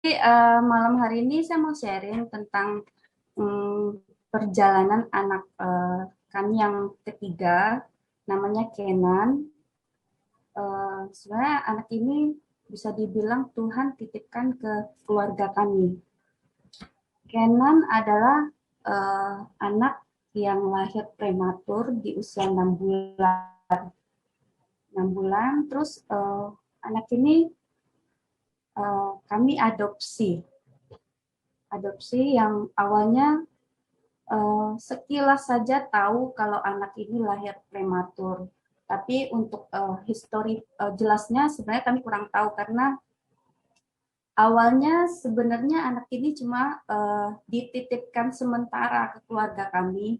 Malam hari ini saya mau sharing tentang perjalanan anak kami yang ketiga, namanya Kenan. Sebenarnya anak ini bisa dibilang Tuhan titipkan ke keluarga kami. Kenan adalah anak yang lahir prematur di usia 6 bulan. Terus anak ini kami adopsi yang awalnya sekilas saja tahu kalau anak ini lahir prematur. Tapi untuk histori jelasnya sebenarnya kami kurang tahu karena awalnya sebenarnya anak ini cuma dititipkan sementara ke keluarga kami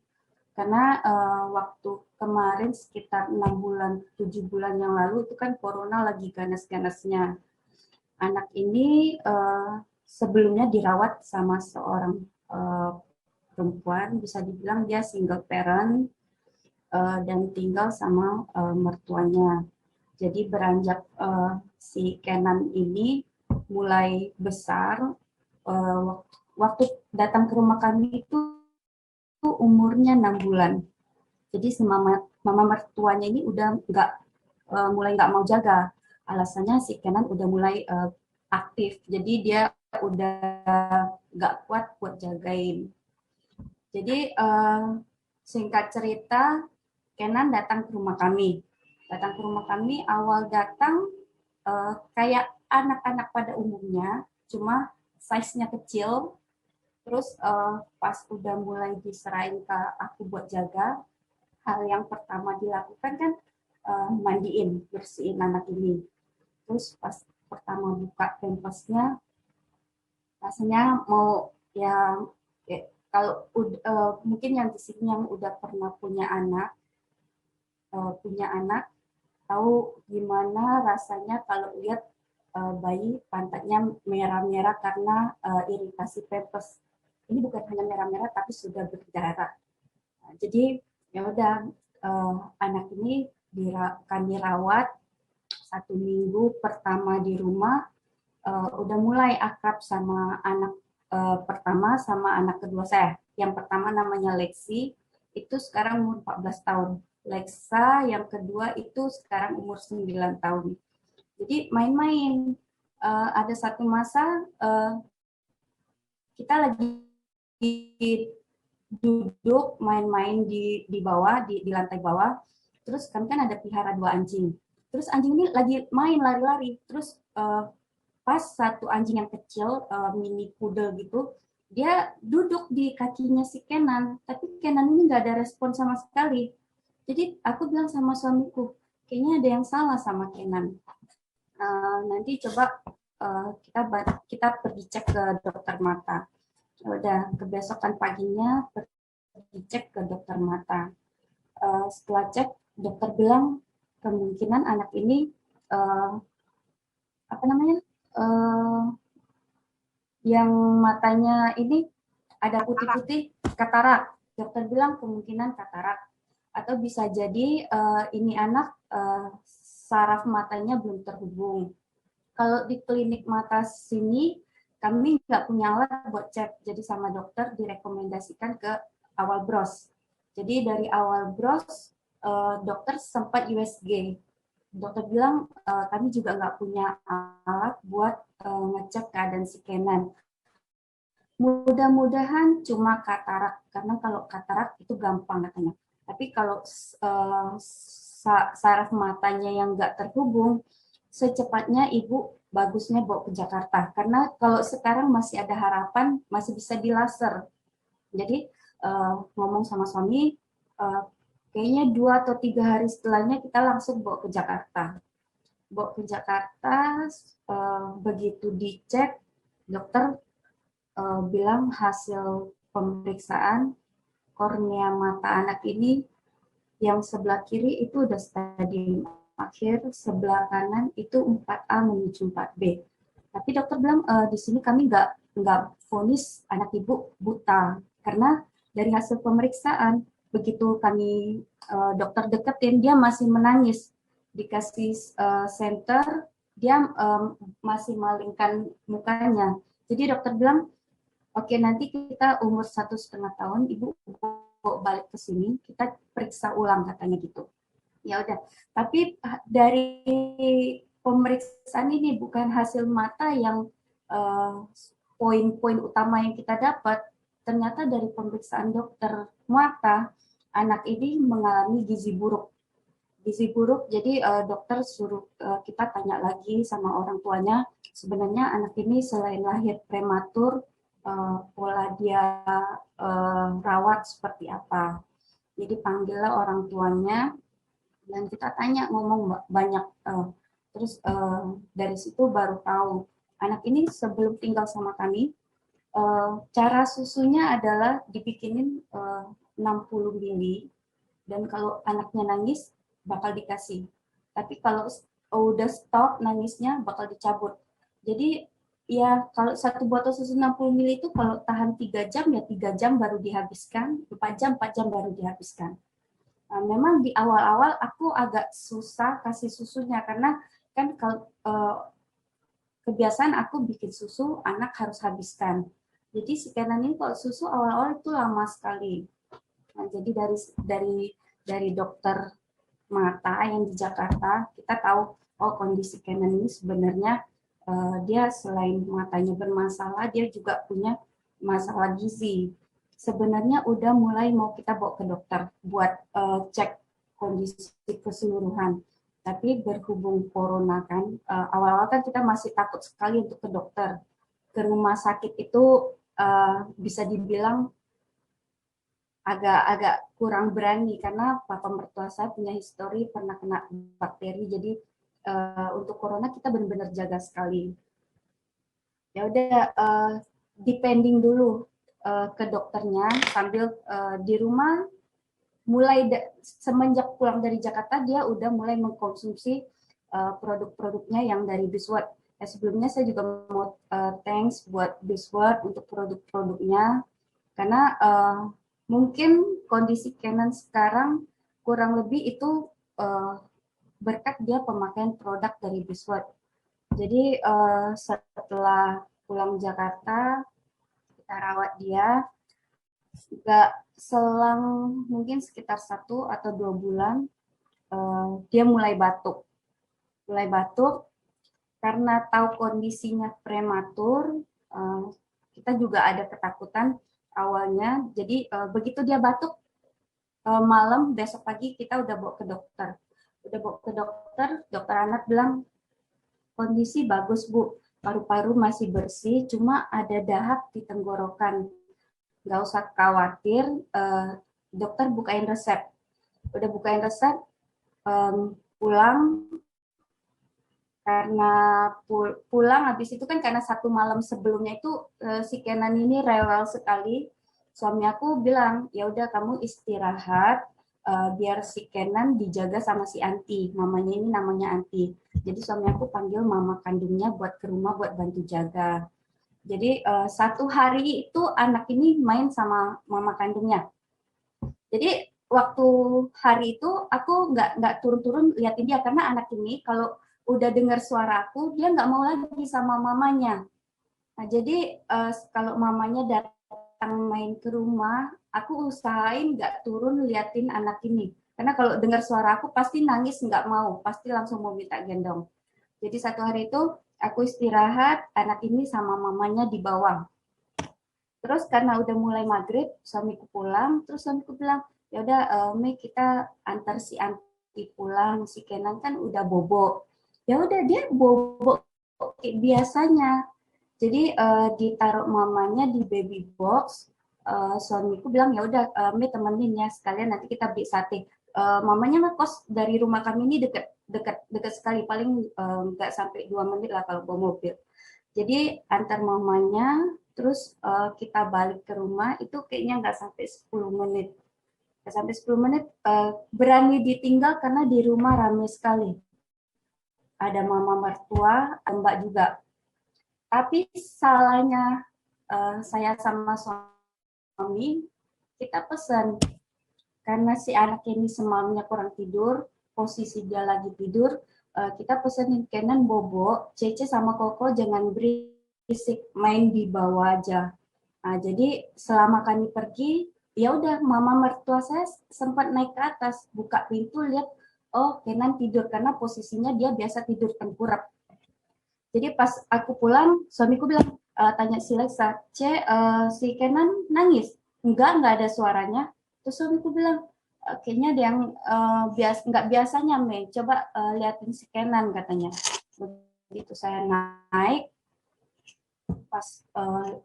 karena waktu kemarin sekitar 6 bulan 7 bulan yang lalu itu kan corona lagi ganas-ganasnya. Anak ini sebelumnya dirawat sama seorang perempuan, bisa dibilang dia single parent dan tinggal sama mertuanya. Jadi beranjak si Kenan ini mulai besar, waktu datang ke rumah kami itu umurnya 6 bulan. Jadi si mama mertuanya ini udah mulai nggak mau jaga. Alasannya si Kenan udah mulai aktif, jadi dia udah nggak kuat buat jagain. Jadi singkat cerita, Kenan datang ke rumah kami. Datang ke rumah kami, awal datang kayak anak-anak pada umumnya, cuma size-nya kecil. Terus pas udah mulai diserahin ke aku buat jaga, hal yang pertama dilakukan kan mandiin, bersihin anak ini. Terus pas pertama buka pampasnya, rasanya mau ya kalau mungkin yang di sini yang udah pernah punya anak tahu gimana rasanya kalau lihat bayi pantatnya merah-merah karena iritasi pempes. Ini bukan hanya merah-merah tapi sudah berdarah. Nah, jadi ya udah anak ini kami rawat 1 minggu pertama di rumah, udah mulai akrab sama anak pertama sama anak kedua saya. Yang pertama namanya Lexi, itu sekarang umur 14 tahun. Lexa yang kedua itu sekarang umur 9 tahun. Jadi main-main. Ada satu masa kita lagi duduk main-main di bawah, di lantai bawah. Terus kan ada pelihara 2 anjing. Terus anjing ini lagi main lari-lari. Terus pas satu anjing yang kecil, mini poodle gitu, dia duduk di kakinya si Kenan, tapi Kenan ini nggak ada respon sama sekali. Jadi aku bilang sama suamiku, kayaknya ada yang salah sama Kenan. Nanti coba kita pergi cek ke dokter mata. Udah kebesokan paginya pergi cek ke dokter mata. Setelah cek, dokter bilang kemungkinan anak ini apa namanya yang matanya ini ada putih-putih, katarak. Dokter bilang kemungkinan katarak. Atau bisa jadi ini anak saraf matanya belum terhubung. Kalau di klinik mata sini, kami nggak punya alat buat cek. Jadi sama dokter direkomendasikan ke awal bros. Jadi dari awal bros, dokter sempat USG. Dokter bilang kami juga nggak punya alat buat ngecek keadaan si Kenan. Mudah-mudahan cuma katarak, karena kalau katarak itu gampang katanya. Tapi kalau saraf matanya yang nggak terhubung, secepatnya ibu bagusnya bawa ke Jakarta. Karena kalau sekarang masih ada harapan, masih bisa di laser. Jadi ngomong sama suami, kayaknya 2 atau 3 hari setelahnya kita langsung bawa ke Jakarta. Bawa ke Jakarta, begitu dicek, dokter bilang hasil pemeriksaan kornea mata anak ini yang sebelah kiri itu udah stadium akhir, sebelah kanan itu 4A menuju 4B. Tapi dokter bilang di sini kami nggak vonis anak ibu buta karena dari hasil pemeriksaan begitu kami dokter deketin dia masih menangis, dikasih senter dia masih malingkan mukanya. Jadi dokter bilang, oke, nanti kita umur 1,5 tahun, ibu balik ke sini, kita periksa ulang katanya gitu. Ya udah, tapi dari pemeriksaan ini bukan hasil mata yang poin-poin utama yang kita dapat. Ternyata dari pemeriksaan dokter mata, anak ini mengalami gizi buruk. Gizi buruk, jadi dokter suruh kita tanya lagi sama orang tuanya, sebenarnya anak ini selain lahir prematur, pola dia rawat seperti apa. Jadi panggillah orang tuanya dan kita tanya, ngomong banyak, terus dari situ baru tahu anak ini sebelum tinggal sama kami, cara susunya adalah dibikinin 60 mili, dan kalau anaknya nangis bakal dikasih, tapi kalau udah stop nangisnya bakal dicabut. Jadi ya kalau satu botol susu 60 mili itu kalau tahan 3 jam ya 3 jam baru dihabiskan, 4 jam baru dihabiskan. Memang di awal-awal aku agak susah kasih susunya karena kan kalau kebiasaan aku bikin susu anak harus habiskan. Jadi si Kenan ini kalau susu awal-awal itu lama sekali. Nah, jadi dari dokter mata yang di Jakarta kita tahu, oh kondisi Kenan ini sebenarnya dia selain matanya bermasalah, dia juga punya masalah gizi. Sebenarnya udah mulai mau kita bawa ke dokter buat cek kondisi keseluruhan. Tapi berhubung corona kan, awal-awal kan kita masih takut sekali untuk ke dokter. Ke rumah sakit itu bisa dibilang agak-agak kurang berani karena papa mertua saya punya histori pernah kena bakteri, jadi untuk corona kita benar-benar jaga sekali. Ya udah, depending dulu ke dokternya sambil di rumah. Mulai semenjak pulang dari Jakarta dia udah mulai mengkonsumsi produk-produknya yang dari Bisword. Ya, sebelumnya saya juga mau thanks buat Bisword untuk produk-produknya karena mungkin kondisi Canon sekarang kurang lebih itu berkat dia pemakaian produk dari Bisword. Jadi setelah pulang Jakarta kita rawat dia, nggak selang mungkin sekitar 1 atau 2 bulan dia mulai batuk karena tahu kondisinya prematur. Kita juga ada ketakutan awalnya, jadi begitu dia batuk malam besok pagi kita udah bawa ke dokter, dokter anak bilang kondisi bagus bu, paru-paru masih bersih, cuma ada dahak di tenggorokan, nggak usah khawatir. Dokter bukain resep, udah bukain resep, pulang karena pulang habis itu kan karena 1 malam sebelumnya itu si Kenan ini rewel sekali. Suami aku bilang ya udah kamu istirahat, biar si Kenan dijaga sama si Anti, mamanya ini namanya Anti. Jadi suami aku panggil mama kandungnya buat ke rumah buat bantu jaga. Jadi 1 hari itu anak ini main sama mama kandungnya. Jadi waktu hari itu aku nggak turun-turun liatin dia karena anak ini kalau udah dengar suara aku dia nggak mau lagi sama mamanya. Nah jadi kalau mamanya datang main ke rumah, aku usahain nggak turun liatin anak ini. Karena kalau dengar suara aku pasti nangis nggak mau, pasti langsung mau minta gendong. Jadi 1 hari itu aku istirahat, anak ini sama mamanya di bawah. Terus karena udah mulai maghrib, suamiku pulang, terus suamiku bilang, ya udah Mei kita antar si Anti pulang, si Kenan kan udah bobo. Ya udah dia bobo biasanya. Jadi ditaruh mamanya di baby box. Suamiku bilang ya udah Mei temenin ya sekalian nanti kita beli sate. Mamanya ngekos dari rumah kami ini dekat sekali, paling nggak sampai 2 menit lah kalau bawa mobil. Jadi antar mamanya, terus kita balik ke rumah itu kayaknya nggak sampai 10 menit. Nggak sampai 10 menit berani ditinggal karena di rumah ramai sekali. Ada mama mertua, mbak juga. Tapi salahnya saya sama suami, kita pesan. Karena si anak ini semalamnya kurang tidur, posisi dia lagi tidur, kita pesenin Kenan bobo, Cece sama Koko jangan beri fisik, main di bawah aja. Nah, jadi selama kami pergi, ya udah mama mertua saya sempat naik ke atas, buka pintu lihat, oh Kenan tidur karena posisinya dia biasa tidur tengkurap. Jadi pas aku pulang, suamiku bilang, tanya si Lexa, si Kenan nangis? Enggak ada suaranya. Terus suamiku bilang, kayaknya ada yang nggak biasanya, Mei. Coba liatin si Kenan katanya. Begitu saya naik, pas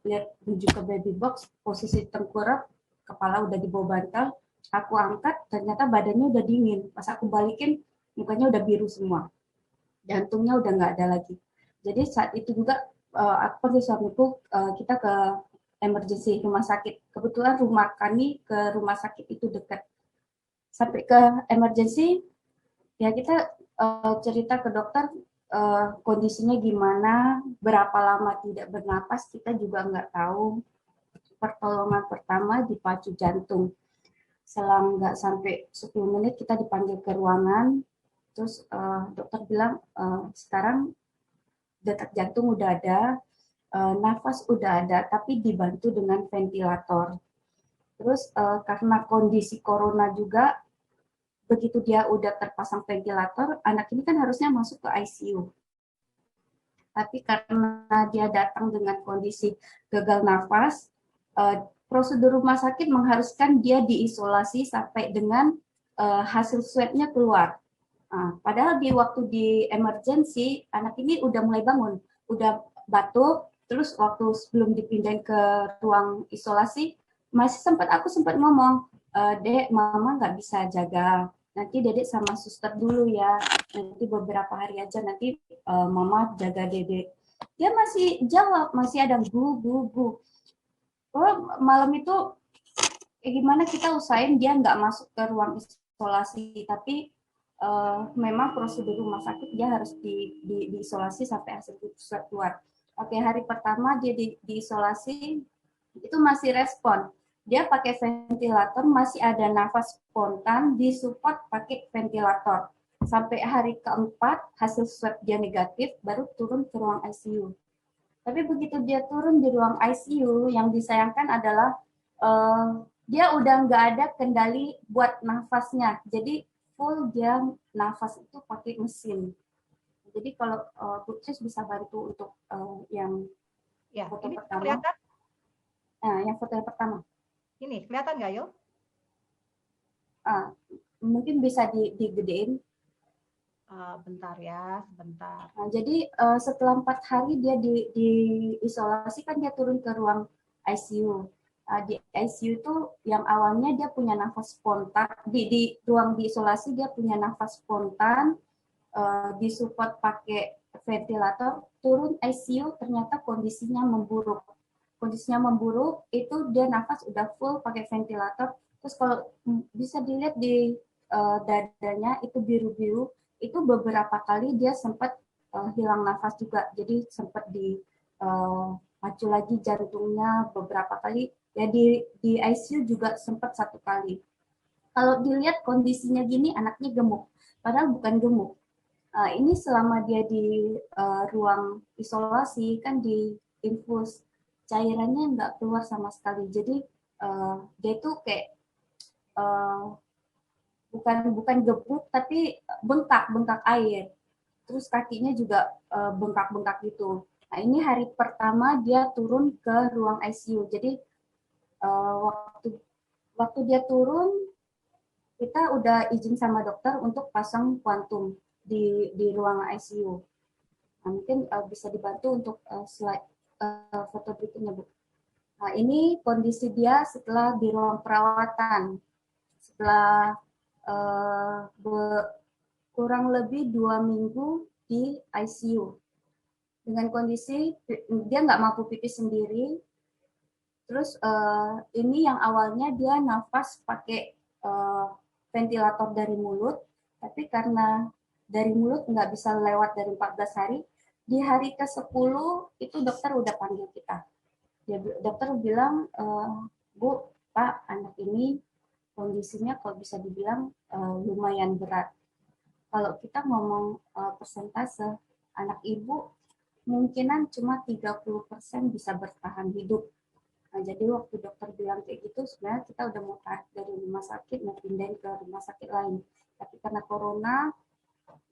lihat menuju ke baby box, posisi tengkurap, kepala udah di bawah bantal, aku angkat, ternyata badannya udah dingin. Pas aku balikin, mukanya udah biru semua. Jantungnya udah nggak ada lagi. Jadi saat itu juga aku pergi suamiku, kita ke emergency rumah sakit. Kebetulan rumah kami ke rumah sakit itu dekat. Sampai ke emergency, ya kita cerita ke dokter kondisinya gimana, berapa lama tidak bernapas, kita juga nggak tahu. Pertolongan pertama dipacu jantung. Selang nggak sampai 10 menit kita dipanggil ke ruangan, terus dokter bilang sekarang detak jantung udah ada, nafas udah ada, tapi dibantu dengan ventilator. Terus karena kondisi corona juga, begitu dia udah terpasang ventilator, anak ini kan harusnya masuk ke ICU. Tapi karena dia datang dengan kondisi gagal nafas, prosedur rumah sakit mengharuskan dia diisolasi sampai dengan hasil swabnya keluar. Padahal di waktu di emergency, anak ini udah mulai bangun, udah batuk, terus waktu sebelum dipindahin ke ruang isolasi, aku sempat ngomong, Dek, mama nggak bisa jaga, nanti dedek sama suster dulu ya, nanti beberapa hari aja nanti mama jaga dedek. Dia masih jawab, masih ada bu. Oh, malam itu gimana kita usahain dia nggak masuk ke ruang isolasi, tapi memang prosedur rumah sakit dia harus diisolasi sampai hasil swab keluar. Oke, hari pertama dia diisolasi itu masih respon. Dia pakai ventilator, masih ada nafas spontan, disupport pakai ventilator. Sampai hari keempat, hasil swab dia negatif, baru turun ke ruang ICU. Tapi begitu dia turun di ruang ICU, yang disayangkan adalah dia udah nggak ada kendali buat nafasnya. Jadi full dia nafas itu pakai mesin. Jadi kalau Putris bisa bantu untuk yang Ya, foto ini pertama. kelihatan? Nah, yang foto yang pertama. Ini kelihatan nggak, Yo? Ah, mungkin bisa digedein. Bentar ya, sebentar. Nah, jadi setelah 4 hari dia diisolasi kan dia turun ke ruang ICU. Di ICU itu yang awalnya dia punya nafas spontan, di ruang diisolasi dia punya nafas spontan, disupport pakai ventilator, turun ICU ternyata kondisinya memburuk. Kondisinya memburuk itu dia nafas udah full pakai ventilator. Terus kalau bisa dilihat di dadanya itu biru-biru, itu beberapa kali dia sempat hilang nafas juga. Jadi sempat pacu lagi jantungnya beberapa kali. Ya di ICU juga sempat 1 kali. Kalau dilihat kondisinya gini anaknya gemuk, padahal bukan gemuk. Ini selama dia di ruang isolasi kan di infus cairannya nggak keluar sama sekali. Jadi dia itu kayak uh, bukan bukan gebuk tapi bengkak air. Terus kakinya juga bengkak-bengkak gitu. Nah ini hari pertama dia turun ke ruang ICU. Jadi waktu waktu dia turun kita udah izin sama dokter untuk pasang kuantum di ruang ICU. Nah, mungkin bisa dibantu untuk slide foto berikutnya, Bu. Nah, ini kondisi dia setelah di ruang perawatan. Setelah kurang lebih 2 minggu di ICU. Dengan kondisi dia nggak mampu pipis sendiri. Terus ini yang awalnya dia nafas pakai ventilator dari mulut, tapi karena dari mulut nggak bisa lewat dari 14 hari, di hari ke-10 itu dokter udah panggil kita. Dokter bilang, Bu, Pak, anak ini kondisinya kalau bisa dibilang lumayan berat. Kalau kita ngomong persentase, anak ibu kemungkinan cuma 30% bisa bertahan hidup. Nah, jadi waktu dokter bilang kayak gitu, sebenarnya kita udah mau tarik dari rumah sakit, mau pindahin ke rumah sakit lain. Tapi karena corona,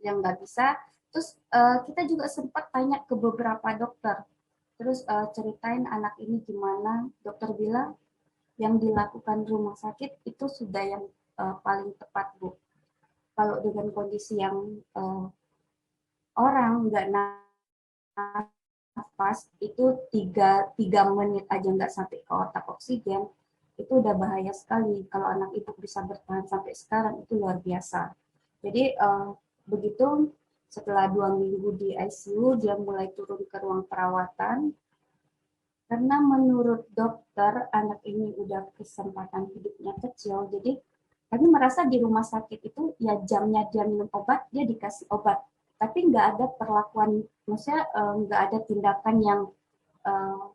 yang nggak bisa. Terus kita juga sempat tanya ke beberapa dokter. Terus ceritain anak ini gimana. Dokter bilang yang dilakukan rumah sakit itu sudah yang paling tepat, Bu. Kalau dengan kondisi yang orang nggak nafas itu tiga menit aja nggak sampai ke otak oksigen, itu udah bahaya sekali. Kalau anak ibu bisa bertahan sampai sekarang itu luar biasa. Jadi begitu setelah 2 minggu di ICU dia mulai turun ke ruang perawatan karena menurut dokter anak ini udah kesempatan hidupnya kecil. Jadi kami merasa di rumah sakit itu ya jamnya dia minum obat dia dikasih obat, tapi nggak ada perlakuan, maksudnya nggak ada tindakan yang uh,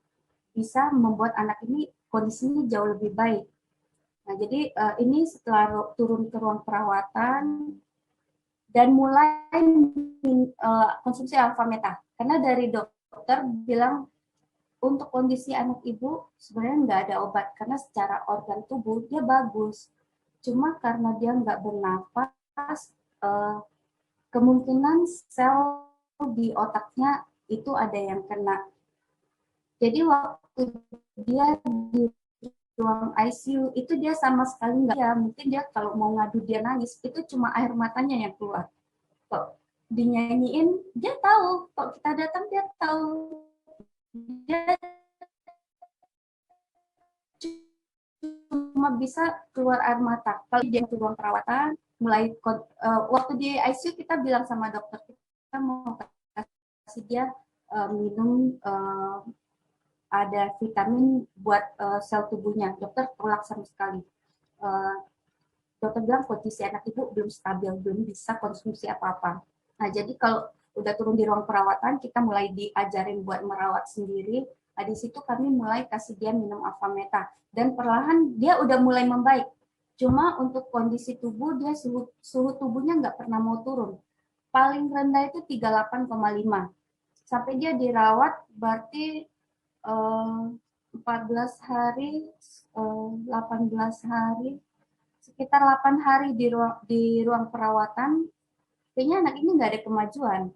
bisa membuat anak ini kondisinya jauh lebih baik. Nah, jadi ini setelah turun ke ruang perawatan dan mulai konsumsi alfa meta, karena dari dokter bilang untuk kondisi anak ibu sebenarnya nggak ada obat karena secara organ tubuh dia bagus, cuma karena dia nggak bernafas, kemungkinan sel di otaknya itu ada yang kena. Jadi waktu dia di ruang ICU itu dia sama sekali nggak, ya mungkin dia kalau mau ngadu dia nangis itu cuma air matanya yang keluar. Kok dinyanyiin dia tahu, kok kita datang dia tahu, dia cuma bisa keluar air mata. Kalau dia di ruang perawatan mulai waktu di ICU kita bilang sama dokter kita mau kasih dia minum ada vitamin buat sel tubuhnya. Dokter tolak sama sekali. Uh, Dokter bilang kondisi anak ibu belum stabil, belum bisa konsumsi apa-apa. Nah, jadi kalau udah turun di ruang perawatan, kita mulai diajarin buat merawat sendiri. Nah, di situ kami mulai kasih dia minum alfa meta. Dan perlahan dia udah mulai membaik. Cuma untuk kondisi tubuh, dia suhu tubuhnya nggak pernah mau turun. Paling rendah itu 38,5. Sampai dia dirawat, berarti 14 hari, 18 hari, sekitar 8 hari di ruang perawatan, kayaknya anak ini nggak ada kemajuan.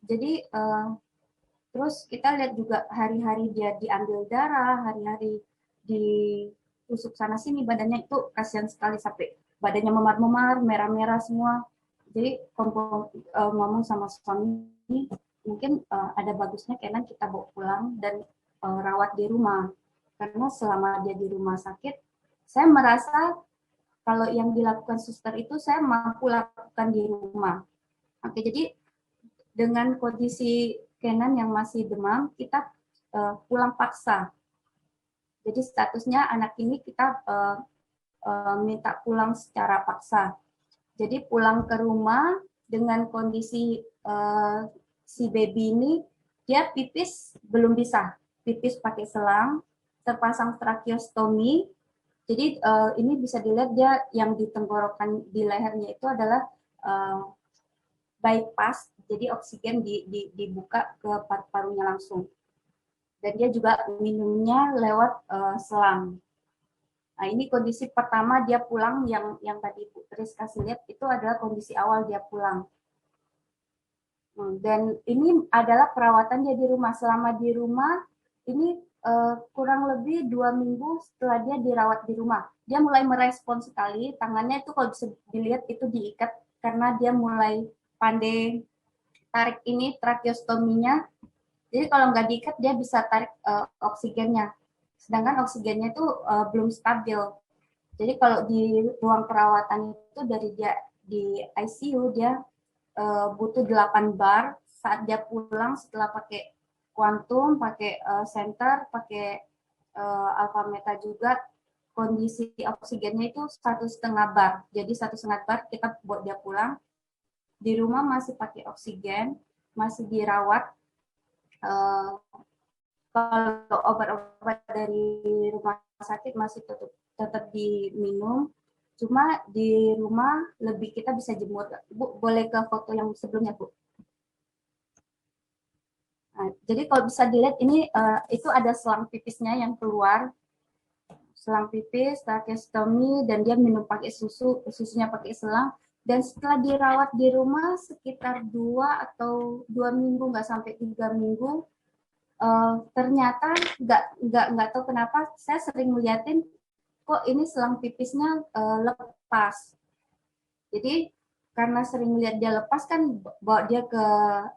Jadi terus kita lihat juga hari-hari dia diambil darah, hari-hari ditusuk sana sini, badannya itu kasihan sekali sampai badannya memar-memar, merah-merah semua. Jadi ngomong sama suami, mungkin ada bagusnya Kenan kita bawa pulang dan rawat di rumah. Karena selama dia di rumah sakit, saya merasa kalau yang dilakukan suster itu saya mampu lakukan di rumah. Oke, jadi dengan kondisi Kenan yang masih demam, kita pulang paksa. Jadi statusnya anak ini kita minta pulang secara paksa. Jadi pulang ke rumah dengan kondisi si baby ini, dia pipis belum bisa, pipis pakai selang, terpasang tracheostomy. Jadi ini bisa dilihat dia yang di tenggorokan di lehernya itu adalah bypass, jadi oksigen dibuka ke paru-parunya langsung. Dan dia juga minumnya lewat selang. Nah, ini kondisi pertama dia pulang yang tadi Bu Tris kasih lihat itu adalah kondisi awal dia pulang. Dan ini adalah perawatan dia di rumah. Selama di rumah ini kurang lebih 2 minggu setelah dia dirawat di rumah, dia mulai merespon sekali. Tangannya itu kalau bisa dilihat itu diikat karena dia mulai pandai tarik ini tracheostominya. Jadi kalau nggak diikat dia bisa tarik oksigennya. Sedangkan oksigennya itu belum stabil. Jadi kalau di ruang perawatan itu dari dia di ICU dia butuh 8 bar. Saat dia pulang setelah pakai kuantum, pakai center, pakai alfa meta juga, kondisi oksigennya itu 1,5 bar. Jadi 1,5 bar kita buat dia pulang. Di rumah masih pakai oksigen, masih dirawat. Kalau obat-obat dari rumah sakit masih tetap diminum, cuma di rumah lebih kita bisa jemur. Bu, boleh ke foto yang sebelumnya, Bu? jadi kalau bisa dilihat ini itu ada selang pipisnya yang keluar, selang pipis, tracheostomy, dan dia minum pakai susu, susunya pakai selang. Dan setelah dirawat di rumah sekitar 2 minggu, nggak sampai 3 minggu, ternyata nggak tahu kenapa saya sering ngeliatin kok ini selang pipisnya lepas. Jadi karena sering lihat dia lepas kan bawa dia ke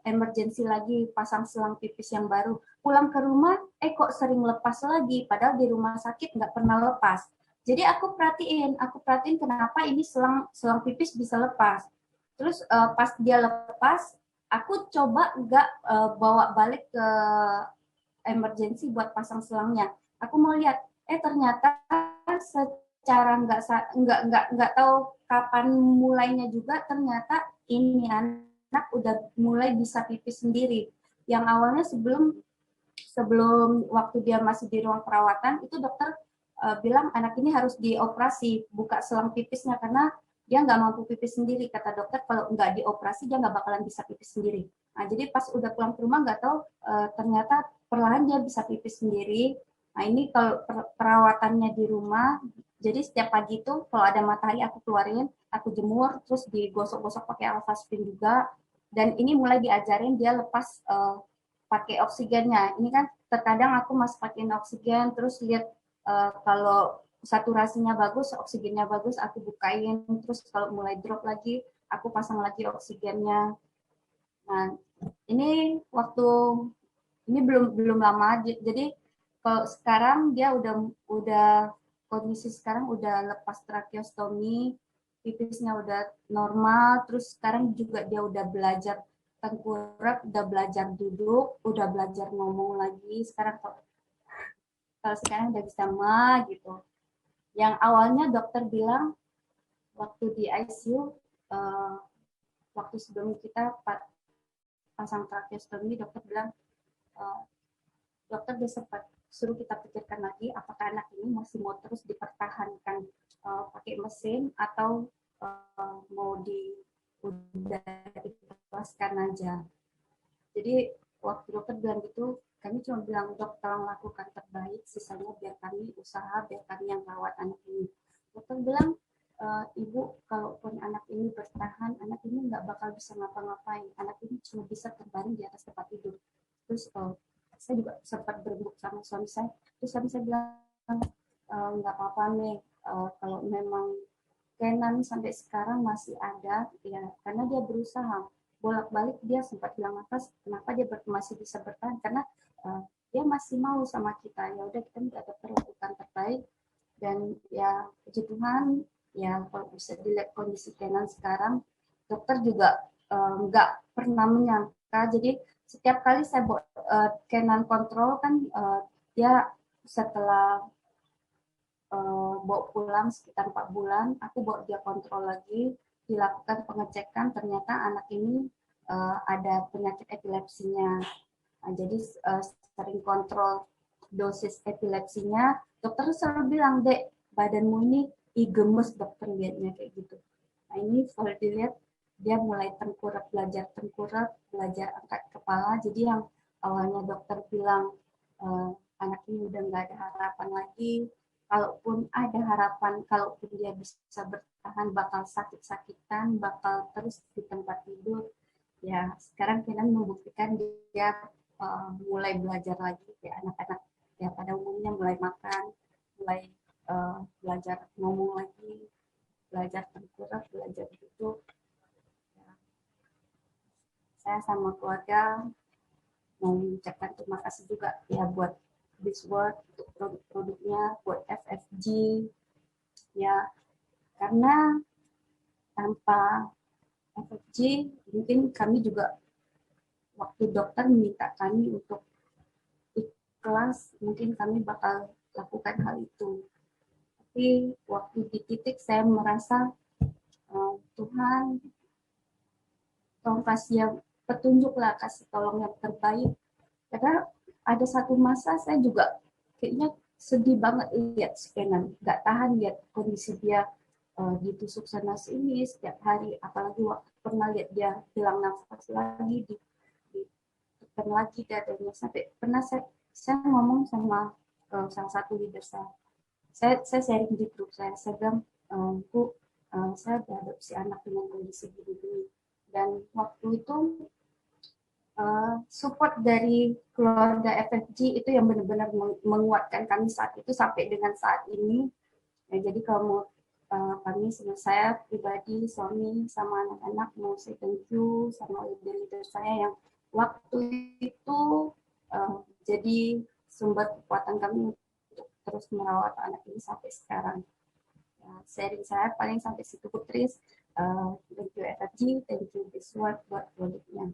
emergency lagi, pasang selang pipis yang baru. Pulang ke rumah, kok sering lepas lagi, padahal di rumah sakit nggak pernah lepas. Jadi aku perhatiin kenapa ini selang pipis bisa lepas. Terus pas dia lepas, aku coba nggak bawa balik ke emergency buat pasang selangnya. Aku mau lihat, ternyata secara nggak tahu kapan mulainya juga, ternyata ini anak udah mulai bisa pipis sendiri. Yang awalnya sebelum waktu dia masih di ruang perawatan itu dokter bilang anak ini harus dioperasi, buka selang pipisnya karena dia nggak mampu pipis sendiri. Kata dokter kalau nggak dioperasi dia nggak bakalan bisa pipis sendiri. Nah, jadi pas udah pulang ke rumah nggak tahu ternyata perlahan dia bisa pipis sendiri. Nah, ini kalau perawatannya di rumah, jadi setiap pagi itu kalau ada matahari aku keluarin, aku jemur, terus digosok-gosok pakai alfasfin juga. Dan ini mulai diajarin dia lepas pakai oksigennya. Ini kan terkadang aku masih pakai oksigen, terus lihat kalau saturasinya bagus, oksigennya bagus, aku bukain, terus kalau mulai drop lagi, aku pasang lagi oksigennya. Nah, ini waktu ini belum lama, jadi kalau sekarang dia udah kondisi sekarang udah lepas tracheostomy, pipisnya udah normal, terus sekarang juga dia udah belajar tengkurap, udah belajar duduk, udah belajar ngomong lagi. Sekarang kalau sekarang udah bisa gitu. Yang awalnya dokter bilang waktu di ICU, waktu sebelum kita pasang tracheostomy, dokter bilang, dokter udah sempat suruh kita pikirkan lagi apakah anak ini masih mau terus dipertahankan pakai mesin atau mau udah dilepaskan aja. Jadi waktu dokter bilang gitu, kami cuma bilang dok tolong lakukan terbaik, sisanya biar kami usaha, biar kami yang rawat anak ini. Dokter bilang, ibu kalaupun anak ini bertahan, anak ini nggak bakal bisa ngapa-ngapain, anak ini cuma bisa terbaring di atas tempat tidur. Terus saya juga sempat berembuk sama suami saya, terus suami saya bilang nggak apa-apa nih, kalau memang Kenan sampai sekarang masih ada, ya karena dia berusaha bolak-balik, dia sempat hilang nafas, kenapa dia masih bisa bertahan, karena dia masih mau sama kita. Ya udah, kita nggak ada perlakukan terbaik, dan ya puji Tuhan, ya kalau bisa dilihat kondisi Kenan sekarang, dokter juga nggak pernah menyangka. Jadi setiap kali saya bawa Kenan kontrol kan, dia setelah bawa pulang sekitar 4 bulan, aku bawa dia kontrol lagi, dilakukan pengecekan, ternyata anak ini ada penyakit epilepsinya. Nah, jadi sering kontrol dosis epilepsinya, dokter selalu bilang, dek, badanmu ini gemes, dokter lihatnya kayak gitu. Nah, ini kalau dilihat, dia mulai tengkurap, belajar angkat kepala, jadi yang awalnya dokter bilang, anak ini udah nggak ada harapan lagi, kalaupun ada harapan, kalaupun dia bisa bertahan, bakal sakit-sakitan, bakal terus di tempat tidur. Ya, sekarang Kenan membuktikan dia mulai belajar lagi, ya anak-anak ya pada umumnya mulai makan, mulai belajar ngomong lagi, belajar tengkurap, belajar duduk. Ya, saya sama keluarga mau mengucapkan terima kasih juga ya buat this work, untuk produk-produknya, buat FFG, ya karena tanpa FFG mungkin kami juga, waktu dokter meminta kami untuk ikhlas, mungkin kami bakal lakukan hal itu. Tapi waktu di titik saya merasa Tuhan tolong kasih petunjuk lah, kasih tolong yang terbaik. Karena ada satu masa saya juga kayaknya sedih banget lihat Kenan, nggak tahan lihat kondisi dia ditusuk sana sini setiap hari, apalagi waktu pernah lihat dia hilang nafas lagi di ditingkatkan lagi dadanya. Sampai pernah saya ngomong sama salah satu leader saya sharing di grup saya bilang, Bu, saya beradopsi anak dengan kondisi gini-gini. Dan waktu itu support dari keluarga FFG itu yang benar-benar menguatkan kami saat itu sampai dengan saat ini. Ya, jadi kalau kami saya pribadi, suami, sama anak-anak mau say thank you sama leader-leader saya yang waktu itu jadi sumber kekuatan kami untuk terus merawat anak ini sampai sekarang. Ya, sharing saya paling sampai situ Putri. Thank you FFG, thank you Biswat buat produknya.